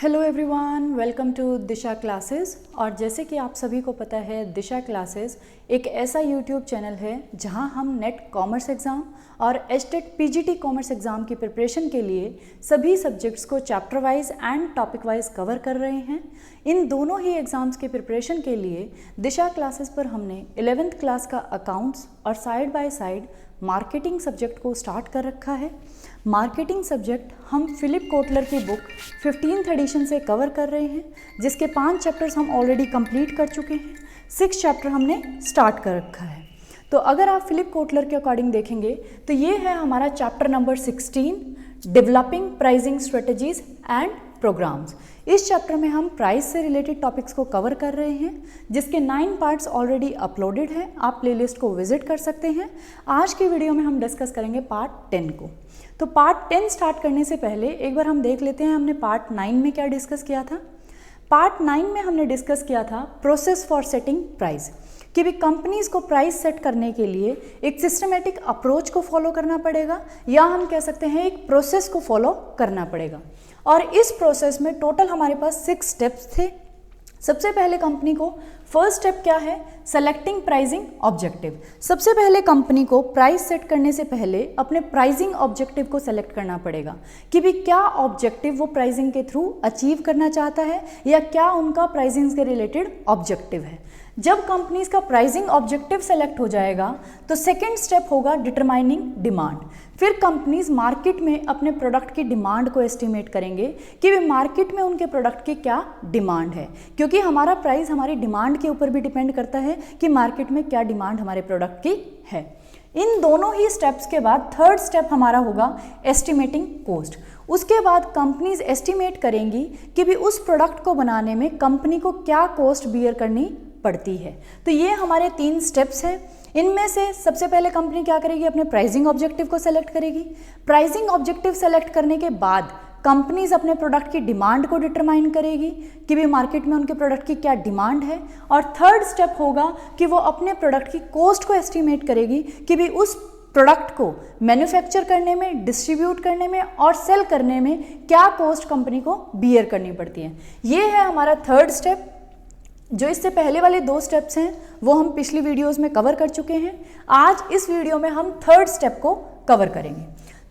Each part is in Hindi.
Hello everyone, welcome to Disha classes. और जैसे कि आप सभी को पता है, दिशा क्लासेस एक ऐसा यूट्यूब चैनल है जहां हम नेट कॉमर्स एग्ज़ाम और एचटेट पीजीटी कॉमर्स एग्ज़ाम की प्रिपरेशन के लिए सभी सब्जेक्ट्स को chapter wise and topic wise cover कर रहे हैं। इन दोनों ही एग्ज़ाम्स की प्रिपरेशन के लिए दिशा क्लासेस पर हमने 11th क्लास का अकाउंट्स और side by side marketing subject को स्टार्ट कर रखा है। मार्केटिंग सब्जेक्ट हम फिलिप कोटलर की बुक 15th एडिशन से कवर कर रहे हैं, जिसके 5 चैप्टर्स हम ऑलरेडी कंप्लीट कर चुके हैं। 6 चैप्टर हमने स्टार्ट कर रखा है। तो अगर आप फिलिप कोटलर के अकॉर्डिंग देखेंगे तो ये है हमारा chapter number 16, developing pricing strategies and programmes. इस चैप्टर में हम प्राइस से रिलेटेड टॉपिक्स को कवर कर रहे हैं, जिसके 9 पार्ट्स ऑलरेडी अपलोडेड हैं। आप प्लेलिस्ट को विजिट कर सकते हैं। आज की वीडियो में हम डिस्कस करेंगे पार्ट 10 को। तो पार्ट 10 स्टार्ट करने से पहले एक बार हम देख लेते हैं हमने पार्ट 9 में क्या डिस्कस किया था। पार्ट 9 में हमने डिस्कस किया था प्रोसेस फॉर सेटिंग प्राइस, कि भी कंपनीज को प्राइस सेट करने के लिए एक सिस्टमेटिक अप्रोच को फॉलो करना पड़ेगा, या हम कह सकते हैं एक प्रोसेस को फॉलो करना पड़ेगा। और इस प्रोसेस में टोटल हमारे पास 6 स्टेप्स थे। सबसे पहले कंपनी को फर्स्ट स्टेप क्या है, सेलेक्टिंग प्राइसिंग ऑब्जेक्टिव। सबसे पहले कंपनी को प्राइस सेट करने से पहले अपने प्राइसिंग ऑब्जेक्टिव को सेलेक्ट करना पड़ेगा, कि भी क्या ऑब्जेक्टिव वो प्राइसिंग के थ्रू अचीव करना चाहता है, या क्या उनका प्राइसिंग के रिलेटेड ऑब्जेक्टिव है। जब कंपनीज का प्राइसिंग ऑब्जेक्टिव सेलेक्ट हो जाएगा तो सेकेंड स्टेप होगा डिटरमाइनिंग डिमांड। फिर कंपनीज मार्केट में अपने प्रोडक्ट की डिमांड को एस्टिमेट करेंगे कि वे मार्केट में उनके प्रोडक्ट की क्या डिमांड है, क्योंकि हमारा प्राइस हमारी डिमांड के ऊपर भी डिपेंड करता है कि मार्केट में क्या डिमांड हमारे प्रोडक्ट की है। इन दोनों ही स्टेप्स के बाद थर्ड स्टेप हमारा होगा एस्टिमेटिंग कॉस्ट। उसके बाद कंपनीज एस्टिमेट करेंगी कि भी उस प्रोडक्ट को बनाने में कंपनी को क्या कॉस्ट बियर करनी पड़ती है। तो ये हमारे 3 स्टेप्स हैं। इनमें से सबसे पहले कंपनी क्या करेगी, अपने प्राइसिंग ऑब्जेक्टिव को सेलेक्ट करेगी। प्राइसिंग ऑब्जेक्टिव सेलेक्ट करने के बाद कंपनीज अपने प्रोडक्ट की डिमांड को डिटरमाइन करेगी कि भी मार्केट में उनके प्रोडक्ट की क्या डिमांड है। और थर्ड स्टेप होगा कि वो अपने प्रोडक्ट की कॉस्ट को एस्टिमेट करेगी कि भी उस प्रोडक्ट को मैन्युफैक्चर करने में, डिस्ट्रीब्यूट करने में और सेल करने में क्या कॉस्ट कंपनी को बियर करनी पड़ती है। ये है हमारा थर्ड स्टेप। जो इससे पहले वाले 2 स्टेप्स हैं वो हम पिछली वीडियोस में कवर कर चुके हैं। आज इस वीडियो में हम थर्ड स्टेप को कवर करेंगे।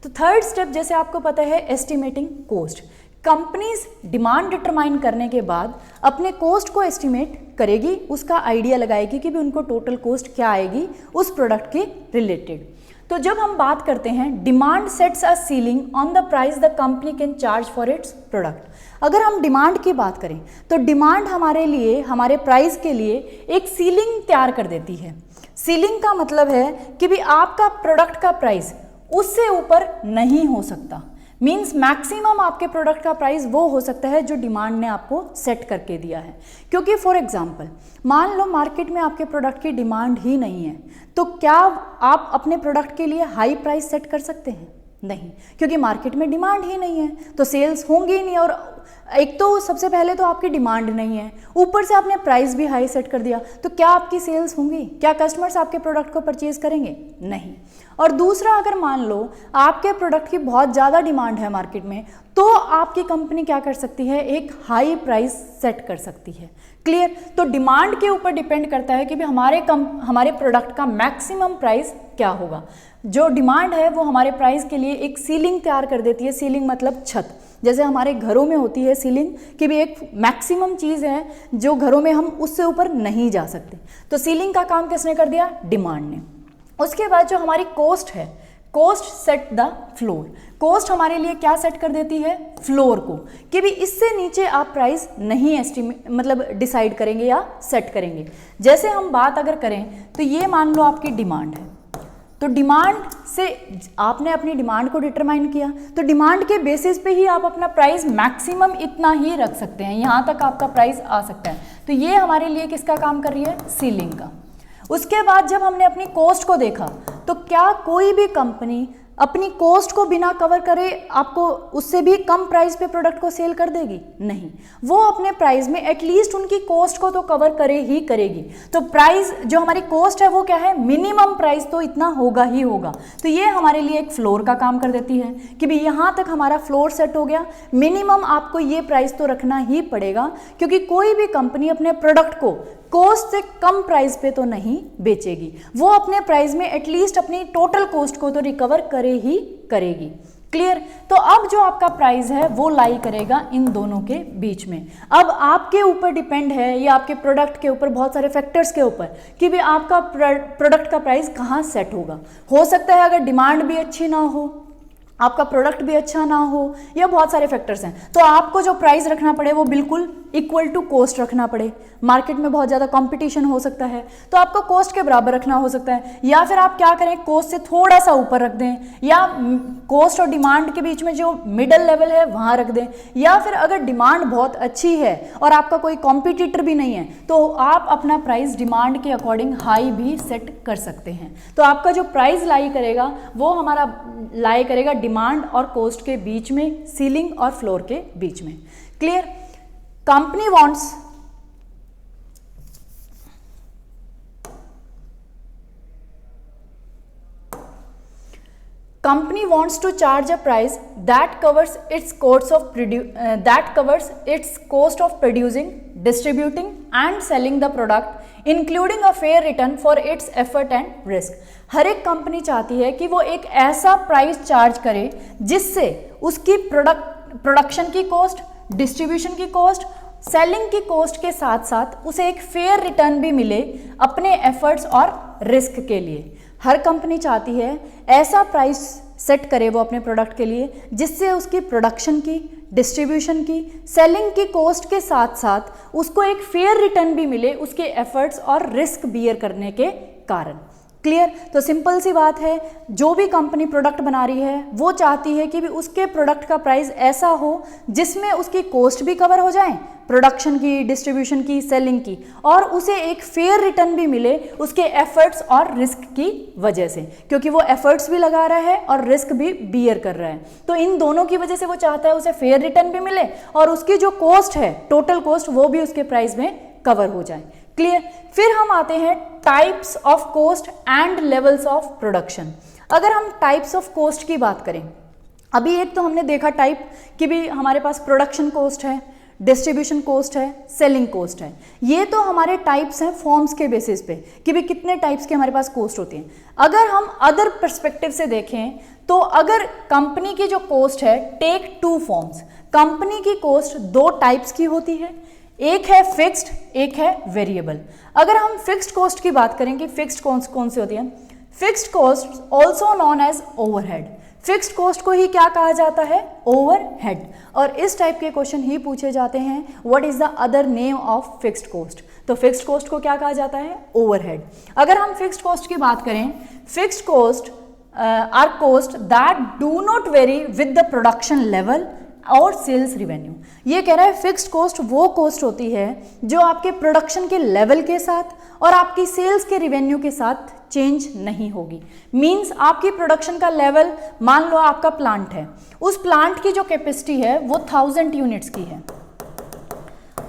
तो थर्ड स्टेप, जैसे आपको पता है, estimating cost. Companies demand determine करने के बाद अपने कॉस्ट को एस्टिमेट करेगी, उसका आइडिया लगाएगी कि भी उनको टोटल कॉस्ट क्या आएगी उस प्रोडक्ट के रिलेटेड। तो जब हम बात करते हैं demand sets a ceiling on the price the company can charge for its product. अगर हम डिमांड की बात करें तो डिमांड हमारे लिए, हमारे प्राइस के लिए एक सीलिंग तैयार कर देती है। सीलिंग का मतलब है कि भी आपका प्रोडक्ट का प्राइस उससे ऊपर नहीं हो सकता। मीन्स मैक्सिमम आपके प्रोडक्ट का प्राइस वो हो सकता है जो डिमांड ने आपको सेट करके दिया है। क्योंकि फॉर एग्जांपल मान लो मार्केट में आपके प्रोडक्ट की डिमांड ही नहीं है, तो क्या आप अपने प्रोडक्ट के लिए हाई प्राइस सेट कर सकते हैं? नहीं, क्योंकि मार्केट में डिमांड ही नहीं है तो सेल्स होंगी ही नहीं। और एक तो सबसे पहले तो आपकी डिमांड नहीं है, ऊपर से आपने प्राइस भी हाई सेट कर दिया, तो क्या आपकी सेल्स होंगी? क्या कस्टमर्स आपके प्रोडक्ट को परचेज करेंगे? नहीं। और दूसरा, अगर मान लो आपके प्रोडक्ट की बहुत ज़्यादा डिमांड है मार्केट में, तो आपकी कंपनी क्या कर सकती है, एक हाई प्राइस सेट कर सकती है। क्लियर? तो डिमांड के ऊपर डिपेंड करता है कि भी हमारे प्रोडक्ट का मैक्सिमम प्राइस क्या होगा। जो डिमांड है वो हमारे प्राइस के लिए एक सीलिंग तैयार कर देती है। सीलिंग मतलब छत, जैसे हमारे घरों में होती है सीलिंग, कि भी एक मैक्सिमम चीज़ है जो घरों में हम उससे ऊपर नहीं जा सकते। तो सीलिंग का काम किसने कर दिया? डिमांड ने। उसके बाद जो हमारी कॉस्ट है, cost set the floor. Cost हमारे लिए क्या सेट कर देती है? फ्लोर को, कि भी इससे नीचे आप प्राइस नहीं मतलब डिसाइड करेंगे या सेट करेंगे। जैसे हम बात अगर करें तो ये मान लो आपकी डिमांड है, तो डिमांड से आपने अपनी डिमांड को डिटरमाइन किया, तो डिमांड के बेसिस पे ही आप अपना प्राइस मैक्सिमम इतना ही रख सकते हैं, यहाँ तक आपका प्राइस आ सकता है। तो ये हमारे लिए किसका काम कर रही है? सीलिंग का। उसके बाद जब हमने अपनी कॉस्ट को देखा तो क्या कोई भी कंपनी अपनी कॉस्ट को बिना कवर करे आपको उससे भी कम प्राइस पे प्रोडक्ट को सेल कर देगी? नहीं, वो अपने प्राइस में एटलीस्ट उनकी कॉस्ट को तो कवर करे ही करेगी। तो प्राइस जो हमारी कॉस्ट है वो क्या है, मिनिमम प्राइस तो इतना होगा ही होगा। तो ये हमारे लिए एक फ्लोर का काम कर देती है कि भाई यहाँ तक हमारा फ्लोर सेट हो गया, मिनिमम आपको ये प्राइस तो रखना ही पड़ेगा, क्योंकि कोई भी कंपनी अपने प्रोडक्ट को कॉस्ट से कम प्राइस पे तो नहीं बेचेगी, वो अपने प्राइस में एटलीस्ट अपनी टोटल कॉस्ट को तो रिकवर करे ही करेगी। क्लियर? तो अब जो आपका प्राइस है वो लाई करेगा इन दोनों के बीच में। अब आपके ऊपर डिपेंड है, या आपके प्रोडक्ट के ऊपर, बहुत सारे फैक्टर्स के ऊपर, कि भाई आपका प्रोडक्ट का प्राइस कहाँ सेट होगा। हो सकता है अगर डिमांड भी अच्छी ना हो, आपका प्रोडक्ट भी अच्छा ना हो, या बहुत सारे फैक्टर्स हैं, तो आपको जो प्राइस रखना पड़े वो बिल्कुल इक्वल टू कॉस्ट रखना पड़े। मार्केट में बहुत ज़्यादा कंपटीशन हो सकता है, तो आपको कॉस्ट के बराबर रखना हो सकता है, या फिर आप क्या करें, कॉस्ट से थोड़ा सा ऊपर रख दें, या कॉस्ट और डिमांड के बीच में जो मिडल लेवल है वहाँ रख दें, या फिर अगर डिमांड बहुत अच्छी है और आपका कोई कॉम्पिटिटर भी नहीं है तो आप अपना प्राइस डिमांड के अकॉर्डिंग हाई भी सेट कर सकते हैं। तो आपका जो प्राइस लाई करेगा वो हमारा लाई करेगा डिमांड और कॉस्ट के बीच में, सीलिंग और फ्लोर के बीच में। Clear? Company wants to charge a price that covers its cost of producing, distributing and selling the product, including a fair return for its effort and risk। हर एक कंपनी चाहती है कि वो एक ऐसा प्राइस चार्ज करे जिससे उसकी प्रोडक्शन की कॉस्ट, डिस्ट्रीब्यूशन की कॉस्ट, सेलिंग की कॉस्ट के साथ साथ उसे एक फेयर रिटर्न भी मिले अपने एफर्ट्स और रिस्क के लिए। हर कंपनी चाहती है ऐसा प्राइस सेट करे वो अपने प्रोडक्ट के लिए जिससे उसकी प्रोडक्शन की, डिस्ट्रीब्यूशन की, सेलिंग की कॉस्ट के साथ साथ उसको एक फेयर रिटर्न भी मिले उसके एफर्ट्स और रिस्क बियर करने के कारण। क्लियर? तो सिंपल सी बात है, जो भी कंपनी प्रोडक्ट बना रही है वो चाहती है कि भी उसके प्रोडक्ट का प्राइस ऐसा हो जिसमें उसकी कॉस्ट भी कवर हो जाए, प्रोडक्शन की, डिस्ट्रीब्यूशन की, सेलिंग की, और उसे एक फेयर रिटर्न भी मिले उसके एफर्ट्स और रिस्क की वजह से, क्योंकि वो एफर्ट्स भी लगा रहा है और रिस्क भी बियर कर रहा है। तो इन दोनों की वजह से वो चाहता है उसे फेयर रिटर्न भी मिले और उसकी जो कॉस्ट है, टोटल कॉस्ट, वो भी उसके प्राइस में कवर हो जाए। क्लियर? फिर हम आते हैं types of cost and levels of production. अगर हम टाइप्स ऑफ कॉस्ट की बात करें, अभी एक तो हमने देखा टाइप कि भी हमारे पास प्रोडक्शन कॉस्ट है, डिस्ट्रीब्यूशन कॉस्ट है, सेलिंग कॉस्ट है। ये तो हमारे टाइप्स हैं फॉर्म्स के बेसिस पे कि भी कितने टाइप्स के हमारे पास कॉस्ट होती हैं। अगर हम अदर पर्सपेक्टिव से देखें तो अगर कंपनी की जो कॉस्ट है, टेक टू फॉर्म्स, कंपनी की कॉस्ट दो टाइप्स की होती है, एक है फिक्स्ड, एक है वेरिएबल। अगर हम फिक्स्ड कॉस्ट की बात करें कि फिक्स्ड कौन सी होती है, fixed cost also known as overhead. Fixed cost को ही क्या कहा जाता है? ओवरहेड। और इस टाइप के क्वेश्चन ही पूछे जाते हैं, what is the other name of fixed cost. तो फिक्स्ड कॉस्ट को क्या कहा जाता है? ओवरहेड। अगर हम फिक्स्ड कॉस्ट की बात करें, fixed cost are cost that do not vary with the production level और सेल्स रिवेन्यू। ये कह रहा है फिक्स्ड कॉस्ट वो कॉस्ट होती है जो आपके प्रोडक्शन के लेवल के साथ और आपकी सेल्स के रिवेन्यू के साथ चेंज नहीं होगी। मींस आपकी प्रोडक्शन का लेवल, मान लो आपका प्लांट है, उस प्लांट की जो कैपेसिटी है वो 1000 यूनिट्स की है।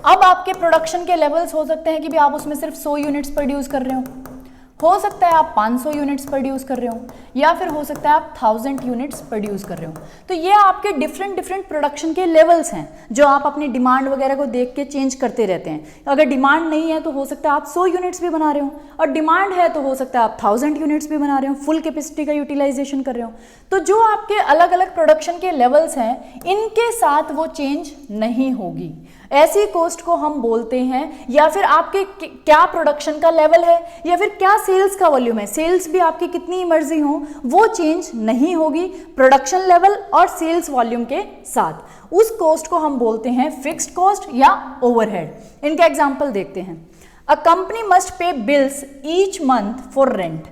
अब आपके प्रोडक्शन के लेवल्स हो सकते हैं कि भी आप उसमें सिर्फ 100 यूनिट्स प्रोड्यूस कर रहे हो सकता है आप 500 यूनिट्स प्रोड्यूस कर रहे हो, या फिर हो सकता है आप 1000 यूनिट्स प्रोड्यूस कर रहे हो। तो ये आपके डिफरेंट प्रोडक्शन के लेवल्स हैं जो आप अपनी डिमांड वगैरह को देख के चेंज करते रहते हैं। अगर डिमांड नहीं है तो हो सकता है आप 100 यूनिट्स भी बना रहे हो, और डिमांड है तो हो सकता है आप 1000 यूनिट्स भी बना रहे हो, फुल कैपेसिटी का यूटिलाइजेशन कर रहे हो। तो जो आपके अलग अलग प्रोडक्शन के लेवल्स हैं, इनके साथ वो चेंज नहीं होगी। ऐसी कॉस्ट को हम बोलते हैं, या फिर आपके क्या प्रोडक्शन का लेवल है या फिर क्या सेल्स का वॉल्यूम है, सेल्स भी आपकी कितनी मर्जी हो वो चेंज नहीं होगी प्रोडक्शन लेवल और सेल्स वॉल्यूम के साथ। उस कॉस्ट को हम बोलते हैं फिक्स्ड कॉस्ट या ओवरहेड। इनका एग्जांपल देखते हैं। A company must pay bills each month for rent.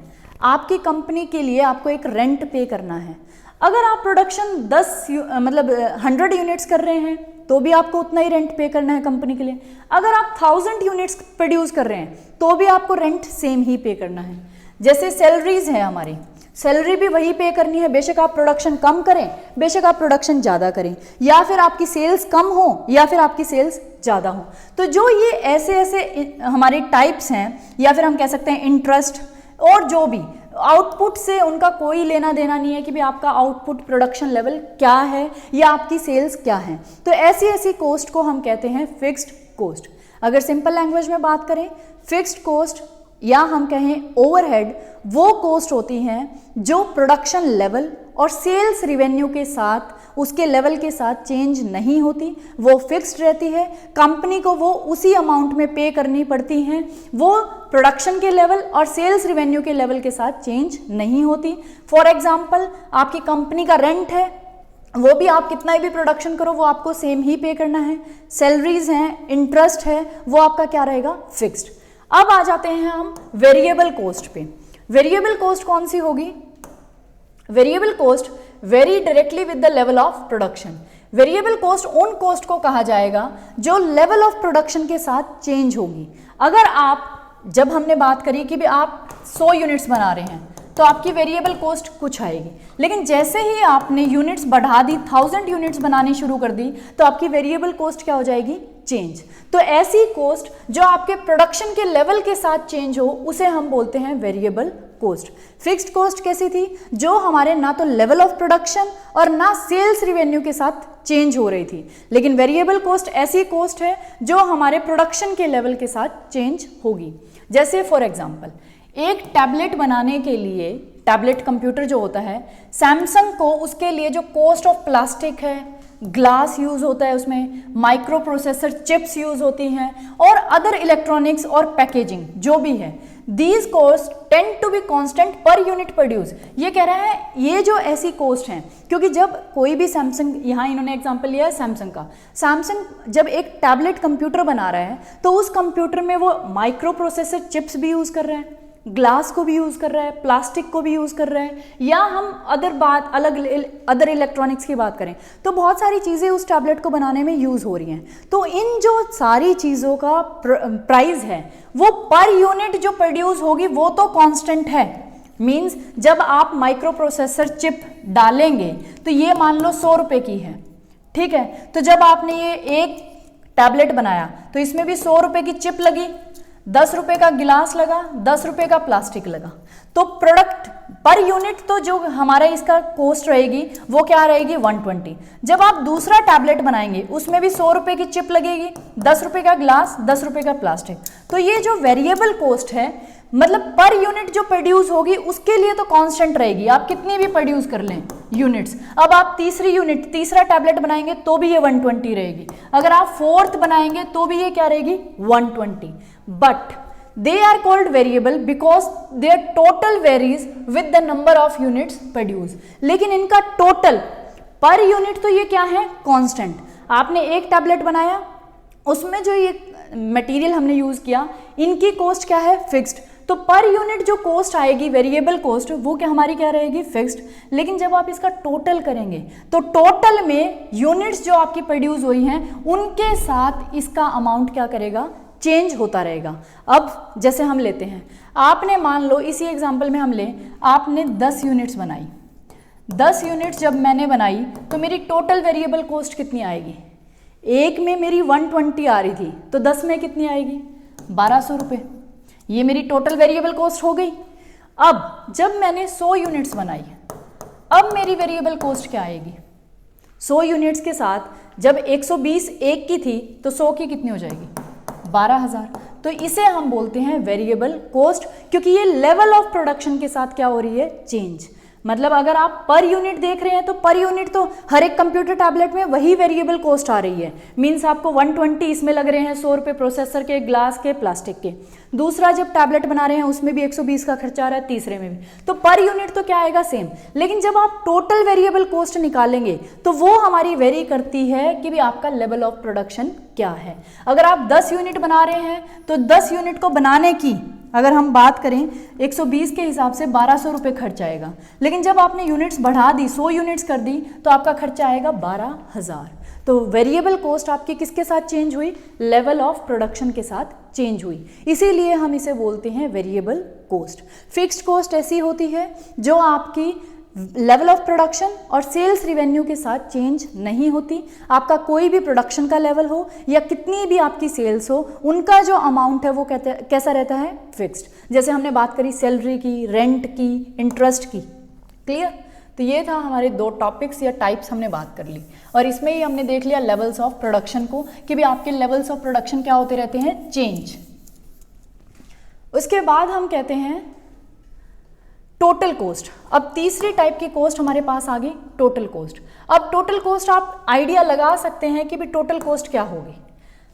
आपकी कंपनी के लिए आपको एक रेंट पे करना है। अगर आप प्रोडक्शन 100 यूनिट्स कर रहे हैं तो भी आपको उतना ही रेंट पे करना है कंपनी के लिए। अगर आप 1000 यूनिट्स प्रोड्यूस कर रहे हैं तो भी आपको रेंट सेम ही पे करना है। जैसे सैलरीज है हमारी, सैलरी भी वही पे करनी है, बेशक आप प्रोडक्शन कम करें, बेशक आप प्रोडक्शन ज़्यादा करें, या फिर आपकी सेल्स कम हो या फिर आपकी सेल्स ज़्यादा हो। तो जो ये ऐसे ऐसे हमारे टाइप्स हैं, या फिर हम कह सकते हैं इंटरेस्ट, और जो भी आउटपुट से उनका कोई लेना देना नहीं है कि भी आपका आउटपुट प्रोडक्शन लेवल क्या है या आपकी सेल्स क्या है। तो ऐसी ऐसी कॉस्ट को हम कहते हैं फिक्स्ड कॉस्ट। अगर सिंपल लैंग्वेज में बात करें, फिक्स्ड कॉस्ट या हम कहें ओवरहेड, वो कॉस्ट होती हैं जो प्रोडक्शन लेवल और सेल्स रिवेन्यू के साथ, उसके लेवल के साथ चेंज नहीं होती, वो फिक्स्ड रहती है। कंपनी को वो उसी अमाउंट में पे करनी पड़ती हैं, वो प्रोडक्शन के लेवल और सेल्स रिवेन्यू के लेवल के साथ चेंज नहीं होती। फॉर एग्जांपल, आपकी कंपनी का रेंट है, वो भी आप कितना भी प्रोडक्शन करो वो आपको सेम ही पे करना है। सैलरीज हैं, इंटरेस्ट है, वो आपका क्या रहेगा, फिक्स्ड। अब आ जाते हैं हम वेरिएबल कॉस्ट पे। वेरिएबल कॉस्ट कौन सी होगी? Variable cost very directly with the level of production. Variable cost उन कॉस्ट को कहा जाएगा जो लेवल ऑफ प्रोडक्शन के साथ चेंज होगी। अगर आप, जब हमने बात करी कि भी आप 100 यूनिट्स बना रहे हैं तो आपकी वेरिएबल कॉस्ट कुछ आएगी, लेकिन जैसे ही आपने यूनिट्स बढ़ा दी, 1000 यूनिट्स बनानी शुरू कर दी, तो आपकी वेरिएबल कॉस्ट क्या हो जाएगी, चेंज। तो ऐसी कॉस्ट जो आपके प्रोडक्शन के लेवल के साथ चेंज हो, उसे हम बोलते हैं वेरिएबल कॉस्ट। फिक्स्ड कॉस्ट कैसी थी? जो हमारे ना तो लेवल ऑफ प्रोडक्शन और ना सेल्स रिवेन्यू के साथ चेंज हो रही थी। लेकिन वेरिएबल कॉस्ट ऐसी कॉस्ट है जो हमारे प्रोडक्शन के लेवल के साथ चेंज होगी। जैसे फॉर एग्जांपल, एक टैबलेट बनाने के लिए, टैबलेट कंप्यूटर जो होता है, सैमसंग को उसके लिए जो कॉस्ट ऑफ प्लास्टिक है, ग्लास यूज होता है, उसमें माइक्रो प्रोसेसर चिप्स यूज होती हैं, और अदर इलेक्ट्रॉनिक्स और पैकेजिंग जो भी है, these cost tend to be constant per unit produce. ये कह रहा है ये जो ऐसी कॉस्ट हैं, क्योंकि जब कोई भी सैमसंग, यहाँ इन्होंने एग्जांपल लिया है सैमसंग का, सैमसंग जब एक टैबलेट कंप्यूटर बना रहा है तो उस कंप्यूटर में वो माइक्रो प्रोसेसर चिप्स भी यूज कर रहा है, ग्लास को भी यूज कर रहा है, प्लास्टिक को भी यूज कर रहा है, या हम अदर इलेक्ट्रॉनिक्स की बात करें तो बहुत सारी चीजें उस टैबलेट को बनाने में यूज हो रही हैं। तो इन जो सारी चीजों का प्राइस है वो पर यूनिट जो प्रोड्यूस होगी वो तो कांस्टेंट है। मींस जब आप माइक्रो प्रोसेसर चिप डालेंगे तो ये मान लो 100 रुपए की है, ठीक है, तो जब आपने ये एक टैबलेट बनाया तो इसमें भी 100 रुपए की चिप लगी, 10 रुपए का गिलास लगा, 10 रुपए का प्लास्टिक लगा, तो प्रोडक्ट पर यूनिट तो जो हमारा इसका कॉस्ट रहेगी वो क्या रहेगी, 120। जब आप दूसरा टैबलेट बनाएंगे उसमें भी 100 रुपए की चिप लगेगी, 10 रुपए का ग्लास, 10 रुपए का प्लास्टिक। तो ये जो वेरिएबल कॉस्ट है, मतलब पर यूनिट जो प्रोड्यूस होगी उसके लिए तो कांस्टेंट रहेगी, आप कितनी भी प्रोड्यूस कर लें यूनिट्स। अब आप तीसरा टैबलेट बनाएंगे तो भी ये 120 रहेगी, अगर आप फोर्थ बनाएंगे तो भी ये क्या रहेगी, 120। But they are called variable because their total varies with the number of units produced। लेकिन इनका टोटल पर यूनिट तो ये क्या है, कांस्टेंट। आपने एक टैबलेट बनाया, उसमें जो ये मटेरियल हमने यूज किया, इनकी कॉस्ट क्या है, फिक्स्ड। तो पर यूनिट जो कॉस्ट आएगी वेरिएबल कॉस्ट, वो क्या हमारी क्या रहेगी, फिक्स्ड। लेकिन जब आप इसका टोटल करेंगे तो टोटल में यूनिट्स जो आपकी प्रोड्यूस हुई हैं उनके साथ इसका अमाउंट क्या करेगा, चेंज होता रहेगा। अब जैसे हम लेते हैं, आपने मान लो इसी एग्जांपल में हम लें, आपने 10 यूनिट्स बनाई, 10 यूनिट्स जब मैंने बनाई तो मेरी टोटल वेरिएबल कॉस्ट कितनी आएगी, एक में मेरी 120 आ रही थी तो 10 में कितनी आएगी, 1200 रुपये। ये मेरी टोटल वेरिएबल कॉस्ट हो गई। अब जब मैंने 100 यूनिट्स बनाई, अब मेरी वेरिएबल कॉस्ट क्या आएगी, 100 यूनिट्स के साथ जब 120 एक की थी तो 100 की कितनी हो जाएगी, 12,000। तो इसे हम बोलते हैं वेरिएबल कॉस्ट, क्योंकि ये लेवल ऑफ प्रोडक्शन के साथ क्या हो रही है, चेंज। मतलब अगर आप पर यूनिट देख रहे हैं तो पर यूनिट तो हर एक कंप्यूटर टैबलेट में वही वेरिएबल कॉस्ट आ रही है। मींस आपको 120 इसमें लग रहे हैं, 100 रुपये प्रोसेसर के, ग्लास के, प्लास्टिक के। दूसरा जब टैबलेट बना रहे हैं उसमें भी 120 का खर्चा आ रहा है, तीसरे में भी, तो पर यूनिट तो क्या आएगा, सेम। लेकिन जब आप टोटल वेरिएबल कॉस्ट निकालेंगे तो वो हमारी वेरी करती है कि भी आपका लेवल ऑफ प्रोडक्शन क्या है। अगर आप 10 यूनिट बना रहे हैं तो 10 यूनिट को बनाने की अगर हम बात करें 120 के हिसाब से 1200 रुपये खर्च आएगा। लेकिन जब आपने यूनिट्स बढ़ा दी, 100 यूनिट्स कर दी, तो आपका खर्चा आएगा 12,000। तो वेरिएबल कॉस्ट आपकी किसके साथ चेंज हुई, लेवल ऑफ प्रोडक्शन के साथ चेंज हुई, इसीलिए हम इसे बोलते हैं वेरिएबल कॉस्ट। फिक्स्ड कॉस्ट ऐसी होती है जो आपकी लेवल ऑफ प्रोडक्शन और सेल्स रिवेन्यू के साथ चेंज नहीं होती। आपका कोई भी प्रोडक्शन का लेवल हो या कितनी भी आपकी सेल्स हो, उनका जो अमाउंट है वो कैसा रहता है, फिक्स्ड। जैसे हमने बात करी सैलरी की, रेंट की, इंटरेस्ट की। क्लियर? तो ये था हमारे 2 टॉपिक्स या टाइप्स हमने बात कर ली, और इसमें ही हमने देख लिया लेवल्स ऑफ प्रोडक्शन को कि भी आपके लेवल्स ऑफ प्रोडक्शन क्या होते रहते हैं, चेंज। उसके बाद हम कहते हैं टोटल कॉस्ट। अब तीसरी टाइप की कॉस्ट हमारे पास आ गई, टोटल कॉस्ट। अब टोटल कॉस्ट आप आइडिया लगा सकते हैं कि भी टोटल कॉस्ट क्या होगी।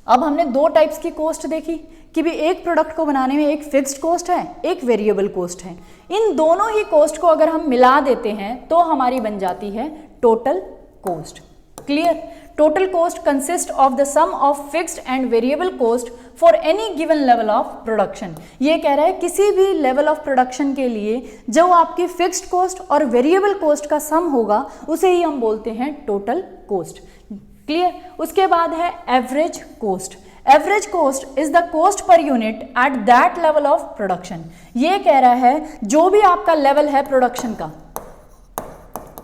अब हमने 2 टाइप्स की कॉस्ट देखी कि भी एक प्रोडक्ट को बनाने में एक फिक्स्ड कॉस्ट है, एक वेरिएबल कॉस्ट है। इन दोनों ही कॉस्ट को अगर हम मिला देते हैं तो हमारी बन जाती है total cost. Clear? Total cost consist of the sum of fixed and variable cost for any given level of production. ये कह रहा है किसी भी लेवल ऑफ प्रोडक्शन के लिए जो आपकी फिक्स्ड कॉस्ट और वेरिएबल कॉस्ट का सम होगा उसे ही हम बोलते हैं टोटल कॉस्ट। क्लियर? उसके बाद है average cost. Average cost is the cost per unit at that level of production. ये कह रहा है जो भी आपका लेवल है प्रोडक्शन का,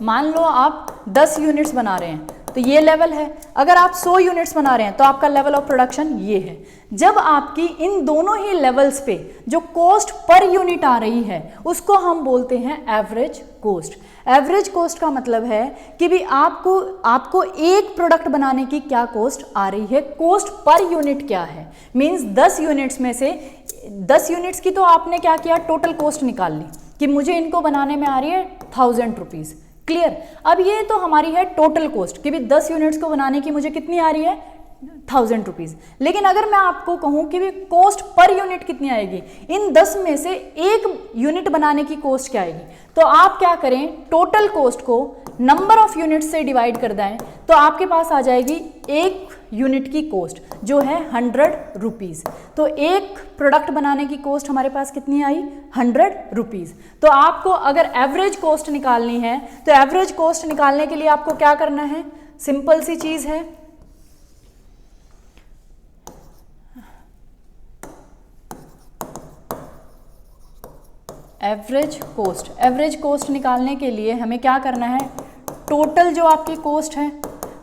मान लो आप 10 यूनिट्स बना रहे हैं तो ये लेवल है, अगर आप 100 यूनिट्स बना रहे हैं तो आपका लेवल ऑफ प्रोडक्शन ये है। जब आपकी इन दोनों ही लेवल्स पे जो कॉस्ट पर यूनिट आ रही है उसको हम बोलते हैं एवरेज कॉस्ट। एवरेज कॉस्ट का मतलब है कि भी आपको एक प्रोडक्ट बनाने की क्या कॉस्ट आ रही है, कॉस्ट पर यूनिट क्या है। मींस 10 यूनिट्स में से 10 यूनिट्स की तो आपने क्या किया, टोटल कॉस्ट निकाल ली कि मुझे इनको बनाने में आ रही है 1000 रुपीज़। क्लियर? अब ये तो हमारी है टोटल कॉस्ट कि भी 10 यूनिट्स को बनाने की मुझे कितनी आ रही है, 1000 रुपीज़। लेकिन अगर मैं आपको कहूँ कि भी कॉस्ट पर यूनिट कितनी आएगी, इन 10 में से एक यूनिट बनाने की कॉस्ट क्या आएगी, तो आप क्या करें, टोटल कॉस्ट को नंबर ऑफ यूनिट्स से डिवाइड कर दें तो आपके पास आ जाएगी एक यूनिट की कॉस्ट जो है 100 रुपीज़। तो एक प्रोडक्ट बनाने की कॉस्ट हमारे पास कितनी आई, 100 रुपीज़। तो आपको अगर एवरेज कॉस्ट निकालनी है तो एवरेज कॉस्ट निकालने के लिए आपको क्या करना है, सिंपल सी चीज़ है, एवरेज कॉस्ट। एवरेज कॉस्ट निकालने के लिए हमें क्या करना है, टोटल जो आपकी कॉस्ट है,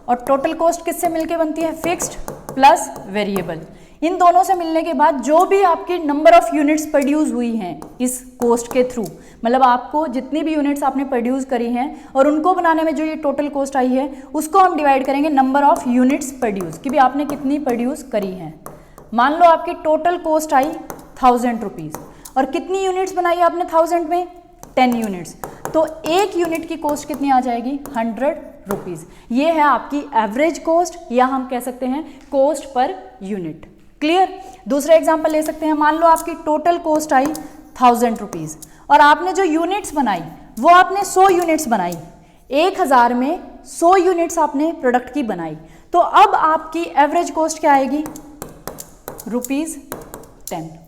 और टोटल कॉस्ट किससे मिलके बनती है, फिक्स्ड प्लस वेरिएबल। इन दोनों से मिलने के बाद जो भी आपकी नंबर ऑफ यूनिट्स प्रोड्यूस हुई हैं इस कॉस्ट के थ्रू, मतलब आपको जितनी भी यूनिट्स आपने प्रोड्यूस करी हैं और उनको बनाने में जो ये टोटल कॉस्ट आई है उसको हम डिवाइड करेंगे नंबर ऑफ यूनिट्स प्रोड्यूस कि भी आपने कितनी प्रोड्यूस करी हैं। मान लो आपकी टोटल कॉस्ट आई 1000 रुपीज़ और कितनी यूनिट्स बनाई आपने 1000 में, 10 यूनिट्स, तो एक यूनिट की कॉस्ट कितनी आ जाएगी, 100 रुपीज़। ये है आपकी एवरेज कॉस्ट या हम कह सकते हैं कॉस्ट पर यूनिट। क्लियर? दूसरा एग्जांपल ले सकते हैं, मान लो आपकी टोटल कॉस्ट आई 1000 रुपीज़ और आपने जो यूनिट्स बनाई वो आपने 100 यूनिट्स बनाई, 1000 में 100 यूनिट्स आपने प्रोडक्ट की बनाई, तो अब आपकी एवरेज कॉस्ट क्या आएगी, ₹10।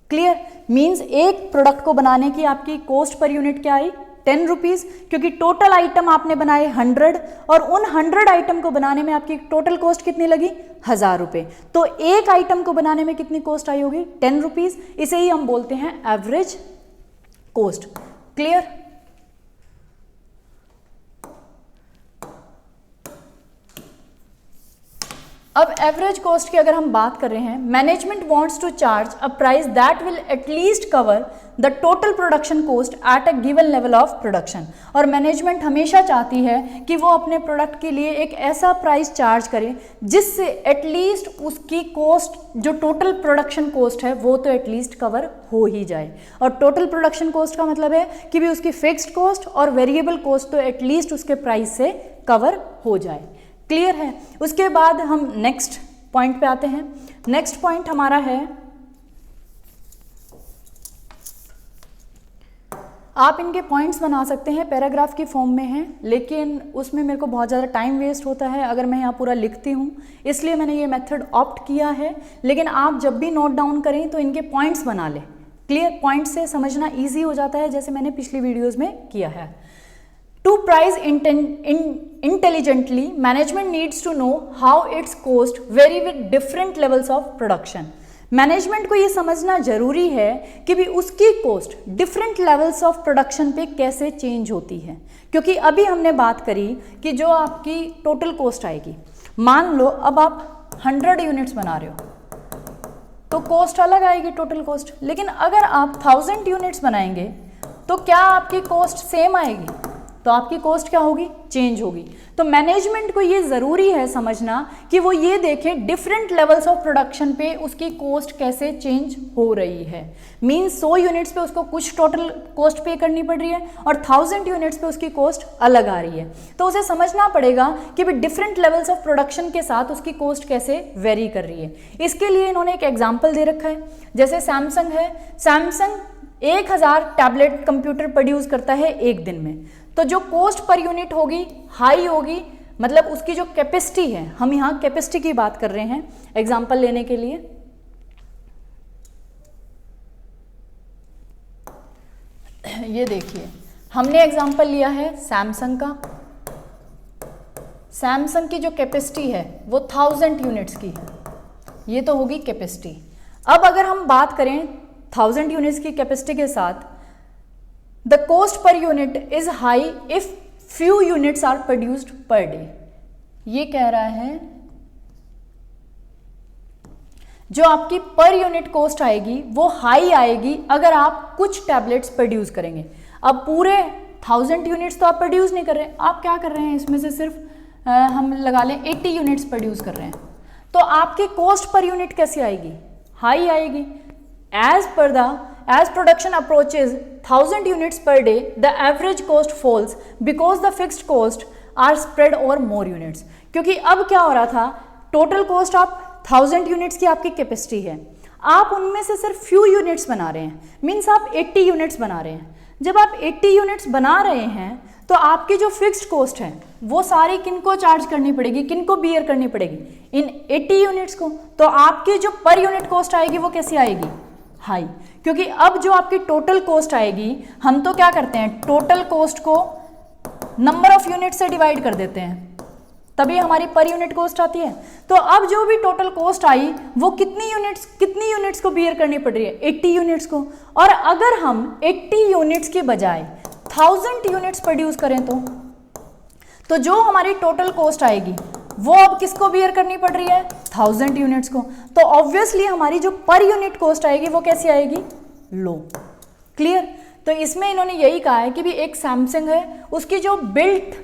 क्लियर? मीन्स एक प्रोडक्ट को बनाने की आपकी कॉस्ट पर यूनिट क्या आई, 10 रुपीज़, क्योंकि टोटल आइटम आपने बनाए 100 और उन 100 आइटम को बनाने में आपकी टोटल कॉस्ट कितनी लगी, 1000 रुपये। तो एक आइटम को बनाने में कितनी कॉस्ट आई होगी, 10 रुपीज़। इसे ही हम बोलते हैं एवरेज कॉस्ट। क्लियर? अब एवरेज कॉस्ट की अगर हम बात कर रहे हैं, management wants to charge a price that will at least cover the total production cost at a given level of production. और मैनेजमेंट हमेशा चाहती है कि वो अपने प्रोडक्ट के लिए एक ऐसा प्राइस चार्ज करे जिससे एटलीस्ट उसकी कॉस्ट जो टोटल प्रोडक्शन कॉस्ट है वो तो एटलीस्ट कवर हो ही जाए। और टोटल प्रोडक्शन कॉस्ट का मतलब है कि भी उसकी फिक्स्ड कॉस्ट और वेरिएबल कॉस्ट तो एटलीस्ट उसके प्राइस से कवर हो जाए। क्लियर है? उसके बाद हम नेक्स्ट पॉइंट पे आते हैं। नेक्स्ट पॉइंट हमारा है, आप इनके पॉइंट्स बना सकते हैं, पैराग्राफ की फॉर्म में हैं, लेकिन उसमें मेरे को बहुत ज़्यादा टाइम वेस्ट होता है अगर मैं यहाँ पूरा लिखती हूँ, इसलिए मैंने ये मेथड ऑप्ट किया है। लेकिन आप जब भी नोट डाउन करें तो इनके पॉइंट्स बना लें। क्लियर? पॉइंट से समझना ईजी हो जाता है, जैसे मैंने पिछली वीडियोज़ में किया है। To price intelligently, management needs to know how its cost vary with different levels of production. Management को ये समझना जरूरी है कि भी उसकी cost different levels of production पे कैसे चेंज होती है, क्योंकि अभी हमने बात करी कि जो आपकी टोटल कोस्ट आएगी, मान लो अब आप 100 यूनिट्स बना रहे हो तो कॉस्ट अलग आएगी टोटल कॉस्ट, लेकिन अगर आप 1000 यूनिट्स बनाएंगे तो क्या आपकी कॉस्ट सेम आएगी? तो आपकी कॉस्ट क्या होगी? चेंज होगी। तो मैनेजमेंट को ये ज़रूरी है समझना कि वो ये देखें डिफरेंट लेवल्स ऑफ प्रोडक्शन पे उसकी कॉस्ट कैसे चेंज हो रही है। मींस 100 यूनिट्स पे उसको कुछ टोटल कॉस्ट पे करनी पड़ रही है और 1000 यूनिट्स पे उसकी कॉस्ट अलग आ रही है। तो उसे समझना पड़ेगा कि भी डिफरेंट लेवल्स ऑफ प्रोडक्शन के साथ उसकी कॉस्ट कैसे वेरी कर रही है। इसके लिए इन्होंने एक एग्जाम्पल दे रखा है, जैसे सैमसंग है, सैमसंग 1000 टैबलेट कंप्यूटर प्रोड्यूस करता है एक दिन में, तो जो कॉस्ट पर यूनिट होगी हाई होगी, मतलब उसकी जो कैपेसिटी है, हम यहाँ कैपेसिटी की बात कर रहे हैं एग्जांपल लेने के लिए। ये देखिए हमने एग्जांपल लिया है सैमसंग का। सैमसंग की जो कैपेसिटी है वो 1000 यूनिट्स की है, ये तो होगी कैपेसिटी। अब अगर हम बात करें 1000 यूनिट्स की कैपेसिटी के साथ, the cost per unit is high if few units are produced per day. ये कह रहा है जो आपकी पर यूनिट कॉस्ट आएगी वो हाई आएगी अगर आप कुछ टैबलेट्स प्रोड्यूस करेंगे। अब पूरे 1000 यूनिट्स तो आप प्रोड्यूस नहीं कर रहे, आप क्या कर रहे हैं, इसमें से सिर्फ हम लगा लें 80 यूनिट्स प्रोड्यूस कर रहे हैं, तो आपकी कॉस्ट पर यूनिट कैसी आएगी? हाई आएगी। As production approaches 1000 units per day, the average cost falls because the fixed costs are spread over more units. क्योंकि अब क्या हो रहा था, टोटल कॉस्ट आप 1000 यूनिट्स की आपकी कैपेसिटी है, आप उनमें से सिर्फ फ्यू यूनिट्स बना रहे हैं, मीन्स आप 80 यूनिट्स बना रहे हैं। जब आप 80 यूनिट्स बना रहे हैं तो आपकी जो फिक्स्ड कॉस्ट है वो सारी किनको चार्ज करनी पड़ेगी, किनको बियर करनी पड़ेगी? इन 80 यूनिट्स को। तो आपकी जो पर यूनिट कॉस्ट आएगी वो कैसी आएगी? हाई। क्योंकि अब जो आपकी टोटल कॉस्ट आएगी, हम तो क्या करते हैं, टोटल कॉस्ट को नंबर ऑफ यूनिट से डिवाइड कर देते हैं, तभी हमारी पर यूनिट कॉस्ट आती है। तो अब जो भी टोटल कॉस्ट आई वो कितनी यूनिट्स को बियर करनी पड़ रही है? 80 यूनिट्स को। और अगर हम 80 यूनिट्स के बजाय 1000 यूनिट्स प्रोड्यूस करें तो जो हमारी टोटल कॉस्ट आएगी वो अब किसको बियर करनी पड़ रही है? 1000 यूनिट्स को। तो ऑब्वियसली हमारी जो पर यूनिट कॉस्ट आएगी वो कैसी आएगी? लो। क्लियर? तो इसमें इन्होंने यही कहा है कि भी एक सैमसंग है, उसकी जो बिल्ट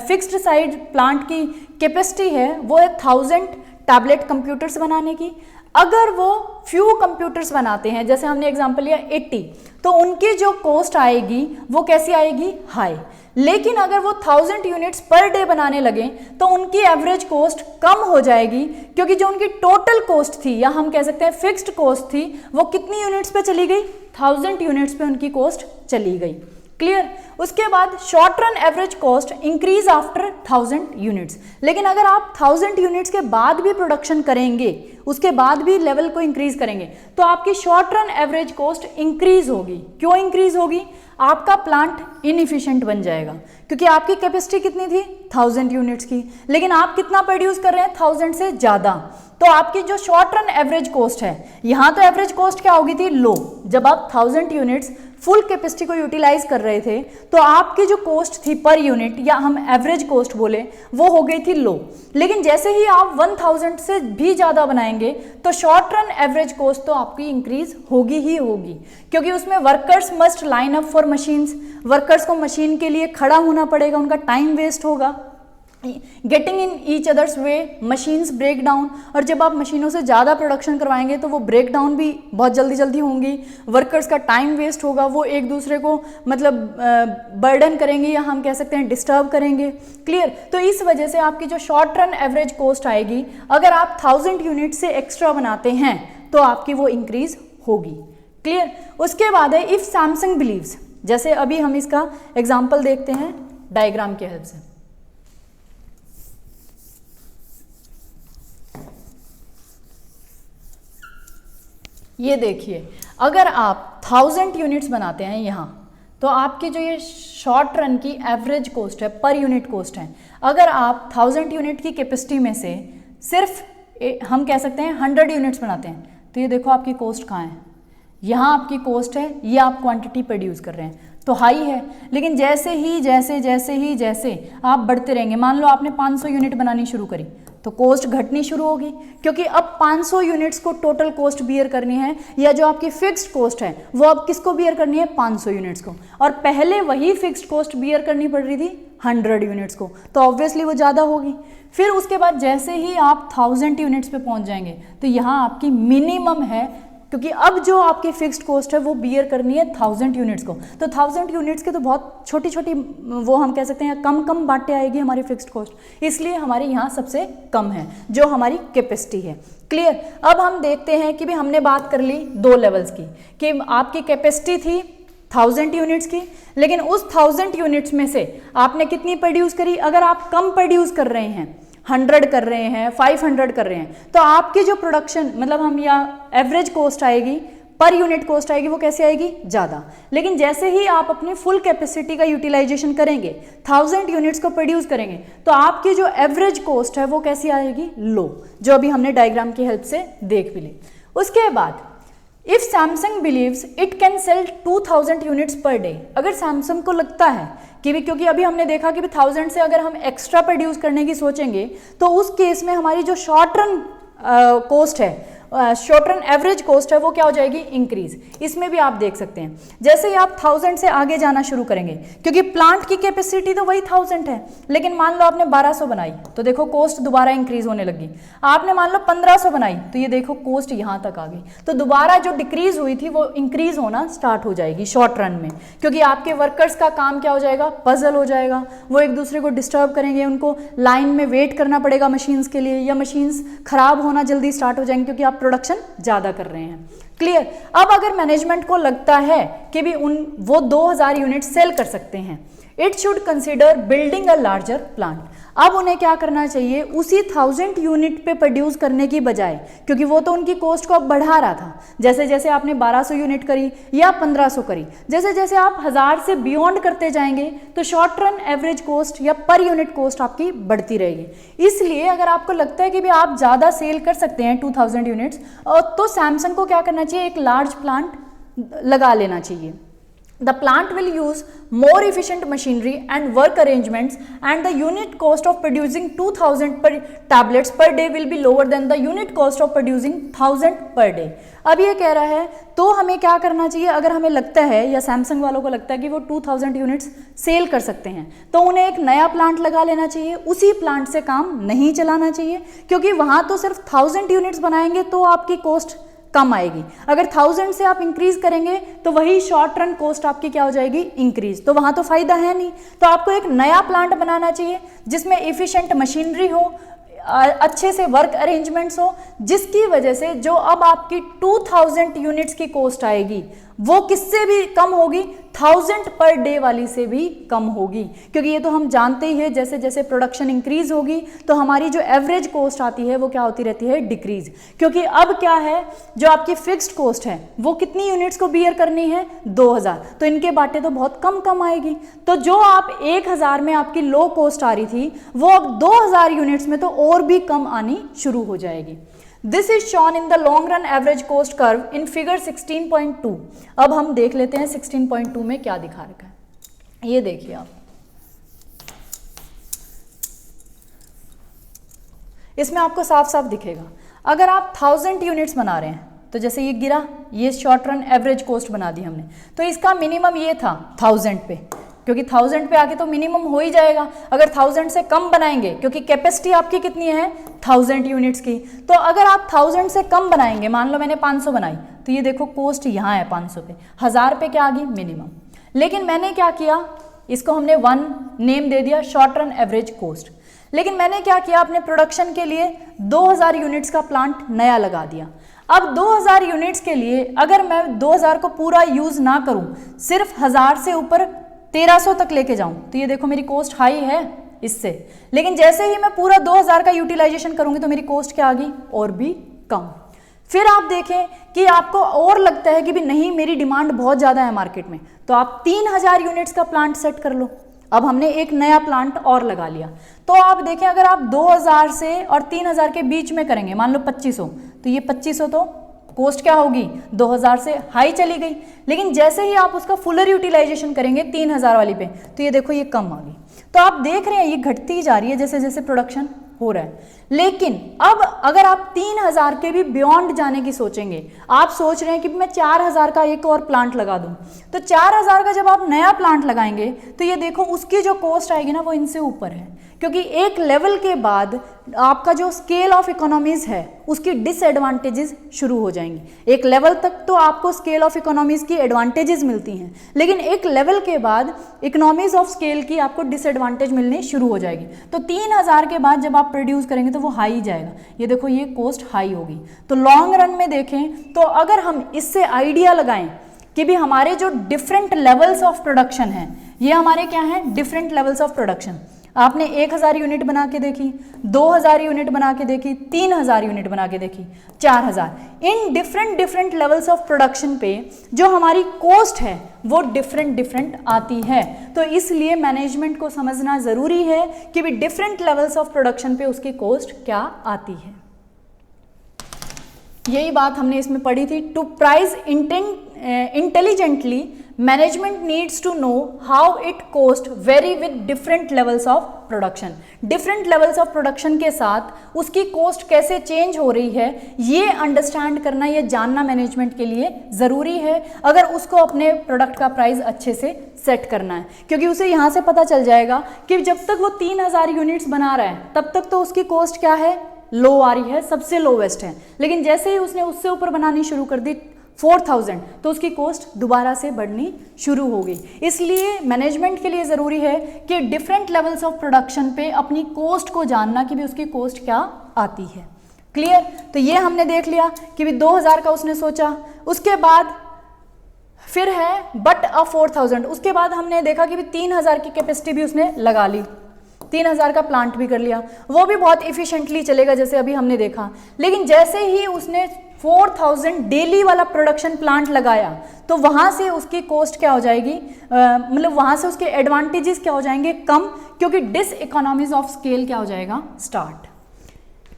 फिक्स्ड साइड प्लांट की कैपेसिटी है वो है 1000 टैबलेट कंप्यूटर्स बनाने की। अगर वो फ्यू कंप्यूटर्स बनाते हैं, जैसे हमने एग्जांपल लिया 80, तो उनकी जो कॉस्ट आएगी वो कैसी आएगी? हाई। लेकिन अगर वो 1000 यूनिट्स पर डे बनाने लगे तो उनकी एवरेज कॉस्ट कम हो जाएगी, क्योंकि जो उनकी टोटल कॉस्ट थी, या हम कह सकते हैं फिक्स्ड कॉस्ट थी, वो कितनी यूनिट्स पे चली गई? 1000 यूनिट्स पे उनकी कॉस्ट चली गई। क्लियर? उसके बाद short run average cost increase after 1000 units. लेकिन अगर आप 1000 यूनिट्स के बाद भी प्रोडक्शन करेंगे, उसके बाद भी लेवल को इंक्रीज करेंगे, तो आपकी short run average cost increase होगी। क्यों इंक्रीज होगी? आपका प्लांट इनएफिशिएंट बन जाएगा, क्योंकि आपकी कैपेसिटी कितनी थी? 1000 यूनिट्स की, लेकिन आप कितना प्रोड्यूस कर रहे हैं? 1000 से ज़्यादा। तो आपकी जो शॉर्ट रन एवरेज कॉस्ट है, यहाँ तो एवरेज कॉस्ट क्या होगी थी? लो। जब आप 1000 यूनिट्स फुल कैपेसिटी को यूटिलाइज कर रहे थे तो आपकी जो कॉस्ट थी पर यूनिट, या हम एवरेज कॉस्ट बोले, वो हो गई थी लो। लेकिन जैसे ही आप 1000 से भी ज़्यादा बनाएंगे तो शॉर्ट रन एवरेज कॉस्ट तो आपकी इंक्रीज होगी ही होगी, क्योंकि उसमें workers must line up for machines, workers को मशीन के लिए खड़ा होना पड़ेगा, उनका टाइम वेस्ट होगा। Getting in each others way, machines break down, और जब आप मशीनों से ज़्यादा प्रोडक्शन करवाएंगे तो वो ब्रेक डाउन भी बहुत जल्दी जल्दी होंगी, वर्कर्स का टाइम वेस्ट होगा, वो एक दूसरे को मतलब बर्डन करेंगे, या हम कह सकते हैं डिस्टर्ब करेंगे। क्लियर? तो इस वजह से आपकी जो शॉर्ट रन एवरेज कॉस्ट आएगी, अगर आप 1000 यूनिट से एक्स्ट्रा बनाते हैं तो आपकी वो इंक्रीज होगी। क्लियर? उसके बाद है इफ़ सैमसंग बिलीव्स, जैसे अभी हम इसका एग्जाम्पल देखते हैं डायग्राम की हेल्प से। ये देखिए, अगर आप 1000 यूनिट्स बनाते हैं यहाँ, तो आपकी जो ये शॉर्ट रन की एवरेज कॉस्ट है, पर यूनिट कॉस्ट है, अगर आप 1000 यूनिट की कैपेसिटी में से सिर्फ हम कह सकते हैं 100 यूनिट्स बनाते हैं, तो ये देखो आपकी कॉस्ट कहाँ है, यहाँ आपकी कॉस्ट है, ये आप क्वांटिटी प्रोड्यूस कर रहे हैं तो हाई है। लेकिन जैसे ही आप बढ़ते रहेंगे, मान लो आपने 500 यूनिट बनानी शुरू करी तो कॉस्ट घटनी शुरू होगी, क्योंकि अब 500 यूनिट्स को टोटल कॉस्ट बियर करनी है, या जो आपकी फिक्स्ड कॉस्ट है वो अब किसको बियर करनी है, 500 यूनिट्स को, और पहले वही फिक्स्ड कॉस्ट बियर करनी पड़ रही थी 100 यूनिट्स को, तो ऑब्वियसली वो ज़्यादा होगी। फिर उसके बाद जैसे ही आप 1000 यूनिट्स पे पहुंच जाएंगे तो यहाँ आपकी मिनिमम है, क्योंकि अब जो आपकी फिक्स्ड कॉस्ट है वो बियर करनी है 1000 यूनिट्स को, तो 1000 यूनिट्स के तो बहुत छोटी छोटी, वो हम कह सकते हैं कम बांटे आएगी हमारी फिक्स्ड कॉस्ट, इसलिए हमारे यहाँ सबसे कम है जो हमारी कैपेसिटी है। क्लियर। अब हम देखते हैं कि भी हमने बात कर ली 2 लेवल्स की, कि आपकी कैपेसिटी थी 1000 यूनिट्स की, लेकिन उस 1000 यूनिट्स में से आपने कितनी प्रोड्यूस करी, अगर आप कम प्रोड्यूस कर रहे हैं, 100 कर रहे हैं, 500 कर रहे हैं, तो आपकी जो प्रोडक्शन मतलब हम या एवरेज कॉस्ट आएगी, पर यूनिट कॉस्ट आएगी, वो कैसे आएगी, ज़्यादा। लेकिन जैसे ही आप अपनी फुल कैपेसिटी का यूटिलाइजेशन करेंगे, 1000 यूनिट्स को प्रोड्यूस करेंगे, तो आपकी जो एवरेज कॉस्ट है वो कैसी आएगी, लो, जो अभी हमने डायग्राम की हेल्प से देख भी ली। उसके बाद if Samsung beliefs it can sell 2000 units per day, अगर सैमसंग को लगता है कि भी, क्योंकि अभी हमने देखा कि 1000 से अगर हम एक्स्ट्रा प्रोड्यूस करने की सोचेंगे तो उस केस में हमारी जो शॉर्ट रन कॉस्ट है, शॉर्ट रन एवरेज कॉस्ट है, वो क्या हो जाएगी, इंक्रीज। इसमें भी आप देख सकते हैं जैसे ही आप 1000 से आगे जाना शुरू करेंगे, क्योंकि प्लांट की कैपेसिटी तो वही 1000 है, लेकिन मान लो आपने 1200 बनाई तो देखो कॉस्ट दोबारा इंक्रीज होने लगी। आपने मान लो 1500 बनाई तो ये देखो कॉस्ट यहाँ तक आ गई, तो दोबारा जो डिक्रीज हुई थी वो इंक्रीज होना स्टार्ट हो जाएगी शॉर्ट रन में, क्योंकि आपके वर्कर्स का काम क्या हो जाएगा, पजल हो जाएगा, वो एक दूसरे को डिस्टर्ब करेंगे, उनको लाइन में वेट करना पड़ेगा मशीन्स के लिए, या मशीन्स खराब होना जल्दी स्टार्ट हो जाएंगे क्योंकि आप प्रोडक्शन ज़्यादा कर रहे हैं। क्लियर। अब अगर मैनेजमेंट को लगता है कि भी वो 2000 यूनिट सेल कर सकते हैं, it should consider building a larger plant. अब उन्हें क्या करना चाहिए, उसी 1000 यूनिट पे प्रोड्यूस करने की बजाय, क्योंकि वो तो उनकी कॉस्ट को अब बढ़ा रहा था, जैसे जैसे आपने 1200 यूनिट करी या 1500 करी, जैसे जैसे आप 1000 से बियॉन्ड करते जाएंगे तो शॉर्ट रन एवरेज कॉस्ट या पर यूनिट कॉस्ट आपकी बढ़ती रहेगी। इसलिए अगर आपको लगता है कि भी आप ज़्यादा सेल कर सकते हैं 2000 यूनिट्स, तो सैमसंग को क्या करना चाहिए, एक लार्ज प्लांट लगा लेना चाहिए। The plant will use more efficient machinery and work arrangements, and the unit cost of producing 2000 per tablets per day will be lower than the unit cost of producing 1000 per day. अब ये कह रहा है तो हमें क्या करना चाहिए, अगर हमें लगता है या सैमसंग वालों को लगता है कि वो 2000 यूनिट्स सेल कर सकते हैं, तो उन्हें एक नया प्लांट लगा लेना चाहिए, उसी प्लांट से काम नहीं चलाना चाहिए, क्योंकि वहाँ तो सिर्फ 1000 यूनिट्स बनाएंगे तो आपकी कॉस्ट कम आएगी। अगर 1000 से आप इंक्रीज करेंगे तो वही शॉर्ट रन कॉस्ट आपकी क्या हो जाएगी, इंक्रीज, तो वहां तो फायदा है नहीं। तो आपको एक नया प्लांट बनाना चाहिए जिसमें इफिशिएंट मशीनरी हो, अच्छे से वर्क अरेंजमेंट्स हो, जिसकी वजह से जो अब आपकी 2000 यूनिट्स की कॉस्ट आएगी वो किससे भी कम होगी, 1000 पर डे वाली से भी कम होगी, क्योंकि ये तो हम जानते ही है जैसे जैसे प्रोडक्शन इंक्रीज होगी तो हमारी जो एवरेज कॉस्ट आती है वो क्या होती रहती है, डिक्रीज। क्योंकि अब क्या है, जो आपकी फिक्स्ड कॉस्ट है वो कितनी यूनिट्स को बियर करनी है, 2000, तो इनके बाटे तो बहुत कम आएगी। तो जो आप 1000 में आपकी लो कॉस्ट आ रही थी वो अब 2000 यूनिट्स में तो और भी कम आनी शुरू हो जाएगी। This is shown in the long run average cost curve in figure 16.2। अब हम देख लेते हैं 16.2 में क्या दिखा रखा है। ये देखिए आप, इसमें आपको साफ साफ दिखेगा, अगर आप 1000 यूनिट्स बना रहे हैं तो जैसे ये गिरा, ये शॉर्ट रन एवरेज कॉस्ट बना दी हमने, तो इसका मिनिमम ये था 1000 पे, क्योंकि 1000 पे आके तो मिनिमम हो ही जाएगा। अगर 1000 से कम बनाएंगे, क्योंकि कैपेसिटी आपकी कितनी है 1000 यूनिट्स की, तो अगर आप 1000 से कम बनाएंगे, मान लो मैंने 500 बनाई, तो ये देखो कॉस्ट यहाँ है 500 पे, 1000 पे क्या आ गई, मिनिमम। लेकिन मैंने क्या किया, इसको हमने 1 नेम दे दिया, शॉर्ट रन एवरेज कॉस्ट। लेकिन मैंने क्या किया, अपने प्रोडक्शन के लिए 2000 यूनिट्स का प्लांट नया लगा दिया। अब 2000 यूनिट्स के लिए अगर मैं 2000 को पूरा यूज ना करूं, सिर्फ 1000 से ऊपर 1300 तक लेके जाऊं, तो ये देखो मेरी कॉस्ट हाई है इससे। लेकिन जैसे ही मैं पूरा 2000 का यूटिलाइजेशन करूंगी तो मेरी कॉस्ट क्या आ गई, और भी कम। फिर आप देखें कि आपको और लगता है कि भी नहीं मेरी डिमांड बहुत ज़्यादा है मार्केट में, तो आप 3000 यूनिट्स का प्लांट सेट कर लो। अब हमने एक नया प्लांट और लगा लिया, तो आप देखें अगर आप 2000 से और 3000 के बीच में करेंगे, मान लो 2500, तो ये 2500 तो कॉस्ट क्या होगी 2000 से हाई चली गई। लेकिन जैसे ही आप उसका फुलर यूटिलाइजेशन करेंगे 3000 वाली पे, तो ये देखो ये कम आ गई। तो आप देख रहे हैं ये घटती जा रही है जैसे जैसे प्रोडक्शन हो रहा है। लेकिन अब अगर आप 3000 के भी बियॉन्ड जाने की सोचेंगे, आप सोच रहे हैं कि मैं 4000 का एक और प्लांट लगा दूं, तो 4000 का जब आप नया प्लांट लगाएंगे तो ये देखो उसकी जो कॉस्ट आएगी ना वो इनसे ऊपर है, क्योंकि एक लेवल के बाद आपका जो स्केल ऑफ इकोनॉमीज है उसकी डिसएडवांटेजेस शुरू हो जाएंगी। एक लेवल तक तो आपको स्केल ऑफ इकोनॉमीज की एडवांटेजेस मिलती हैं, लेकिन एक लेवल के बाद इकोनॉमीज ऑफ स्केल की आपको डिसएडवांटेज मिलनी शुरू हो जाएगी। तो 3000 के बाद जब आप प्रोड्यूस करेंगे तो वो हाई जाएगा, ये देखो ये कॉस्ट हाई होगी। तो लॉन्ग रन में देखें तो अगर हम इससे आइडिया लगाएं कि भी हमारे जो डिफरेंट लेवल्स ऑफ प्रोडक्शन हैं, ये हमारे क्या हैं डिफरेंट लेवल्स ऑफ प्रोडक्शन। आपने 1000 यूनिट बना के देखी, 2000 यूनिट बना के देखी, 3000 यूनिट बना के देखी, 4000, in different levels of production पे जो हमारी कॉस्ट है वो डिफरेंट आती है। तो इसलिए मैनेजमेंट को समझना जरूरी है कि भी डिफरेंट लेवल्स ऑफ प्रोडक्शन पे उसकी कॉस्ट क्या आती है। यही बात हमने इसमें पढ़ी थी। To price intelligently management needs to know how it cost vary with different levels of production. Different levels of production के साथ उसकी कॉस्ट कैसे चेंज हो रही है ये अंडरस्टैंड करना, ये जानना मैनेजमेंट के लिए ज़रूरी है अगर उसको अपने प्रोडक्ट का प्राइस अच्छे से सेट करना है। क्योंकि उसे यहाँ से पता चल जाएगा कि जब तक वो 3000 यूनिट्स बना रहा है तब तक तो उसकी कॉस्ट क्या है लो आ रही है, सबसे लोवेस्ट है। लेकिन जैसे ही उसने उससे ऊपर बनानी शुरू कर दी 4000, तो उसकी कॉस्ट दोबारा से बढ़नी शुरू हो गई। इसलिए मैनेजमेंट के लिए ज़रूरी है कि डिफरेंट लेवल्स ऑफ प्रोडक्शन पे अपनी कॉस्ट को जानना कि भी उसकी कॉस्ट क्या आती है। क्लियर? तो ये हमने देख लिया कि भी 2000 का उसने सोचा, उसके बाद फिर है बट अ 4000, उसके बाद हमने देखा कि भी 3000 की कैपेसिटी भी उसने लगा ली, 3000 का प्लांट भी कर लिया, वो भी बहुत इफिशिएंटली चलेगा जैसे अभी हमने देखा। लेकिन जैसे ही उसने 4000 डेली वाला प्रोडक्शन प्लांट लगाया तो वहाँ से उसकी कॉस्ट क्या हो जाएगी, मतलब वहाँ से उसके एडवांटेजेस क्या हो जाएंगे कम, क्योंकि डिस इकोनॉमीज ऑफ स्केल क्या हो जाएगा start.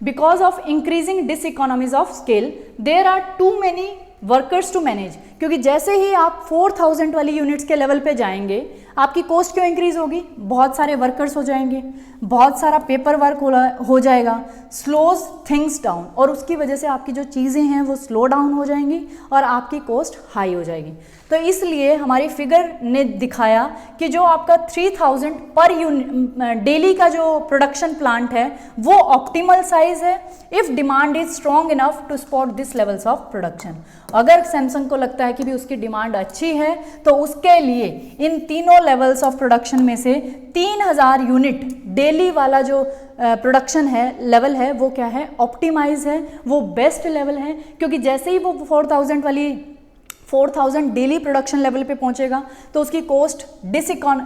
Because of increasing diseconomies of scale there are too many workers to manage. क्योंकि जैसे ही आप 4000 वाली यूनिट्स के लेवल पे जाएंगे आपकी कॉस्ट क्यों इंक्रीज होगी, बहुत सारे वर्कर्स हो जाएंगे, बहुत सारा पेपर वर्क हो जाएगा, स्लोज थिंग्स डाउन, और उसकी वजह से आपकी जो चीज़ें हैं वो स्लो डाउन हो जाएंगी और आपकी कॉस्ट हाई हो जाएगी। तो इसलिए हमारी फिगर ने दिखाया कि जो आपका 3000 पर डेली का जो प्रोडक्शन प्लांट है वो ऑप्टिमल साइज है if demand is strong enough to support this levels of production. अगर सैमसंग को लगता है कि भी उसकी डिमांड अच्छी है तो उसके लिए इन तीनों लेवल्स ऑफ प्रोडक्शन में से 3000 यूनिट डेली वाला जो प्रोडक्शन है लेवल है वो क्या है ऑप्टिमाइज है, वो बेस्ट लेवल है। क्योंकि जैसे ही वो 4000 डेली प्रोडक्शन लेवल पे पहुंचेगा तो उसकी कॉस्ट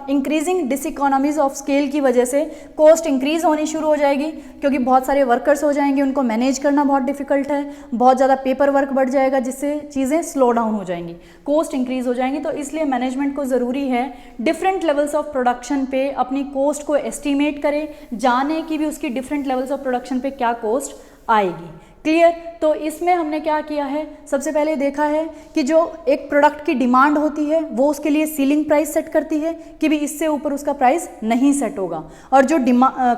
इंक्रीजिंग डिसइकोनॉमीज ऑफ स्केल की वजह से कॉस्ट इंक्रीज होनी शुरू हो जाएगी, क्योंकि बहुत सारे वर्कर्स हो जाएंगे, उनको मैनेज करना बहुत डिफिकल्ट है, बहुत ज़्यादा पेपर वर्क बढ़ जाएगा जिससे चीज़ें स्लो डाउन हो जाएंगी, कॉस्ट इंक्रीज हो जाएंगी। तो इसलिए मैनेजमेंट को ज़रूरी है डिफरेंट लेवल्स ऑफ प्रोडक्शन पे अपनी कॉस्ट को एस्टिमेट करे, जाने कि भी उसकी डिफरेंट लेवल्स ऑफ प्रोडक्शन पे क्या कॉस्ट आएगी। क्लियर? तो इसमें हमने क्या किया है, सबसे पहले देखा है कि जो एक प्रोडक्ट की डिमांड होती है वो उसके लिए सीलिंग प्राइस सेट करती है कि भी इससे ऊपर उसका प्राइस नहीं सेट होगा, और जो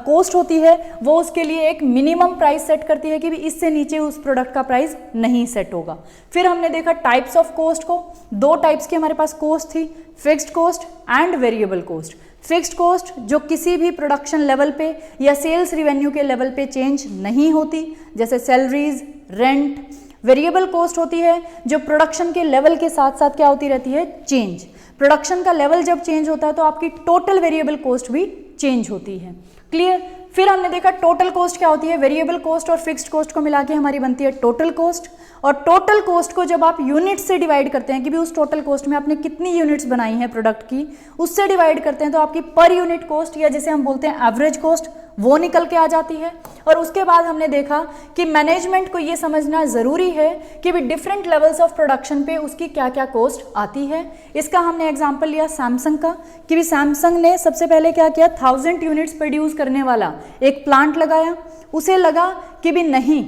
कॉस्ट होती है वो उसके लिए एक मिनिमम प्राइस सेट करती है कि भी इससे नीचे उस प्रोडक्ट का प्राइस नहीं सेट होगा। फिर हमने देखा टाइप्स ऑफ कॉस्ट को, दो टाइप्स की हमारे पास कॉस्ट थी, fixed cost and variable cost. Fixed cost जो किसी भी प्रोडक्शन लेवल पे या सेल्स रिवेन्यू के लेवल पे चेंज नहीं होती, जैसे सैलरीज, रेंट। वेरिएबल कॉस्ट होती है जो प्रोडक्शन के लेवल के साथ साथ क्या होती रहती है, चेंज। प्रोडक्शन का लेवल जब चेंज होता है तो आपकी टोटल वेरिएबल कॉस्ट भी चेंज होती है। क्लियर? फिर हमने देखा टोटल कॉस्ट क्या होती है, वेरिएबल कॉस्ट और फिक्स्ड कॉस्ट को मिला के हमारी बनती है टोटल कॉस्ट। और टोटल कॉस्ट को जब आप यूनिट से डिवाइड करते हैं कि भी उस टोटल कॉस्ट में आपने कितनी यूनिट्स बनाई हैं प्रोडक्ट की, उससे डिवाइड करते हैं तो आपकी पर यूनिट कॉस्ट या जिसे हम बोलते हैं एवरेज कॉस्ट वो निकल के आ जाती है। और उसके बाद हमने देखा कि मैनेजमेंट को ये समझना ज़रूरी है कि भी डिफरेंट लेवल्स ऑफ प्रोडक्शन पे उसकी क्या क्या कॉस्ट आती है। इसका हमने एग्जांपल लिया सैमसंग का कि भी सैमसंग ने सबसे पहले क्या किया, 1000 यूनिट्स प्रोड्यूस करने वाला एक प्लांट लगाया। उसे लगा कि भी नहीं,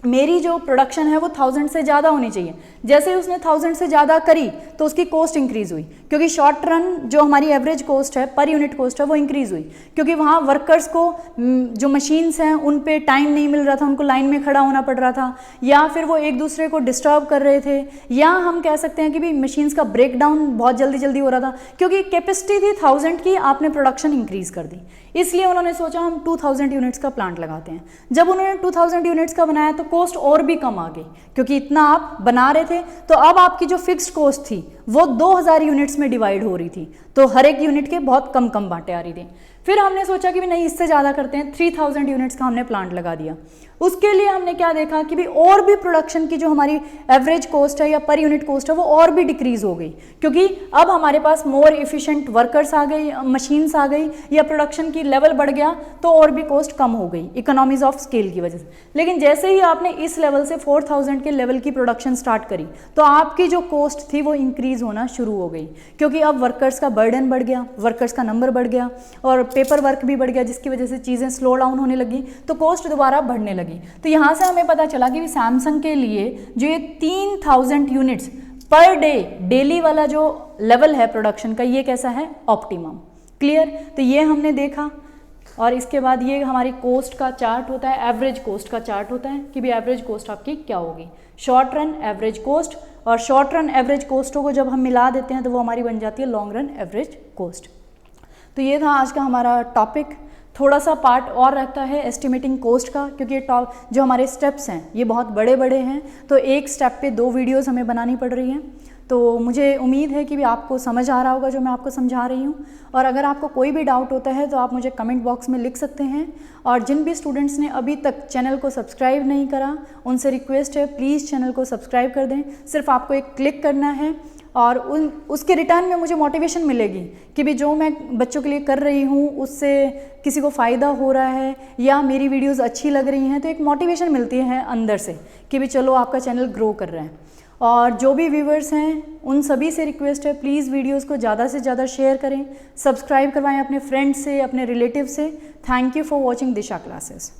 मेरी जो प्रोडक्शन है वो 1000 से ज़्यादा होनी चाहिए। जैसे ही उसने 1000 से ज़्यादा करी तो उसकी कॉस्ट इंक्रीज़ हुई, क्योंकि शॉर्ट रन जो हमारी एवरेज कॉस्ट है पर यूनिट कॉस्ट है वो इंक्रीज़ हुई, क्योंकि वहाँ वर्कर्स को जो मशीन्स हैं उन पे टाइम नहीं मिल रहा था, उनको लाइन में खड़ा होना पड़ रहा था, या फिर वो एक दूसरे को डिस्टर्ब कर रहे थे, या हम कह सकते हैं कि भी मशीन्स का ब्रेक डाउन बहुत जल्दी जल्दी हो रहा था, क्योंकि कैपेसिटी थी 1000 की, आपने प्रोडक्शन इंक्रीज़ कर दी। इसलिए उन्होंने सोचा हम 2000 यूनिट्स का प्लांट लगाते हैं। जब उन्होंने 2000 यूनिट्स का बनाया तो कॉस्ट और भी कम आ गई, क्योंकि इतना आप बना रहे थे, तो अब आपकी जो फिक्स्ड कॉस्ट थी वो 2000 यूनिट्स में डिवाइड हो रही थी, तो हर एक यूनिट के बहुत कम कम बांटे आ रही थी। फिर हमने सोचा कि भी नहीं, इससे ज़्यादा करते हैं, 3000 यूनिट्स का हमने प्लांट लगा दिया। उसके लिए हमने क्या देखा कि भी और भी प्रोडक्शन की जो हमारी एवरेज कॉस्ट है या पर यूनिट कॉस्ट है वो और भी डिक्रीज हो गई, क्योंकि अब हमारे पास मोर इफिशिएंट वर्कर्स आ गई, मशीन्स आ गई, या प्रोडक्शन की लेवल बढ़ गया तो और भी कॉस्ट कम हो गई इकोनॉमीज ऑफ स्केल की वजह से। लेकिन जैसे ही आपने इस लेवल से 4000 के लेवल की प्रोडक्शन स्टार्ट करी तो आपकी जो कॉस्ट थी वो इंक्रीज होना शुरू हो गई, क्योंकि अब वर्कर्स का बर्डन बढ़ गया, वर्कर्स का नंबर बढ़ गया और पेपर वर्क भी बढ़ गया, जिसकी वजह से चीज़ें स्लो डाउन होने लगी, तो कॉस्ट दोबारा बढ़ने लगी। तो यहाँ से हमें पता चला कि सैमसंग के लिए जो ये 3000 यूनिट्स पर डे डेली वाला जो लेवल है प्रोडक्शन का, ये कैसा है, ऑप्टिमम। क्लियर? तो ये हमने देखा। और इसके बाद ये हमारी कॉस्ट का चार्ट होता है, एवरेज कॉस्ट का चार्ट होता है कि भी एवरेज कॉस्ट आपकी क्या होगी, शॉर्ट रन एवरेज कॉस्ट, और शॉर्ट रन एवरेज कॉस्टों को जब हम मिला देते हैं तो वो हमारी बन जाती है लॉन्ग रन एवरेज कॉस्ट। तो ये था आज का हमारा टॉपिक। थोड़ा सा पार्ट और रहता है एस्टिमेटिंग कॉस्ट का, क्योंकि जो हमारे स्टेप्स हैं ये बहुत बड़े बड़े हैं, तो एक स्टेप पे 2 वीडियोस हमें बनानी पड़ रही हैं। तो मुझे उम्मीद है कि भी आपको समझ आ रहा होगा जो मैं आपको समझा रही हूँ। और अगर आपको कोई भी डाउट होता है तो आप मुझे कमेंट बॉक्स में लिख सकते हैं। और जिन भी स्टूडेंट्स ने अभी तक चैनल को सब्सक्राइब नहीं करा, उनसे रिक्वेस्ट है प्लीज़ चैनल को सब्सक्राइब कर दें। सिर्फ आपको एक क्लिक करना है और उसके रिटर्न में मुझे मोटिवेशन मिलेगी कि भी जो मैं बच्चों के लिए कर रही हूँ उससे किसी को फ़ायदा हो रहा है या मेरी वीडियोस अच्छी लग रही हैं, तो एक मोटिवेशन मिलती है अंदर से कि भी चलो आपका चैनल ग्रो कर रहा है। और जो भी व्यूवर्स हैं उन सभी से रिक्वेस्ट है प्लीज़ वीडियोस को ज़्यादा से ज़्यादा शेयर करें, सब्सक्राइब करवाएं अपने फ्रेंड्स से, अपने रिलेटिव से। Thank you for watching Disha classes.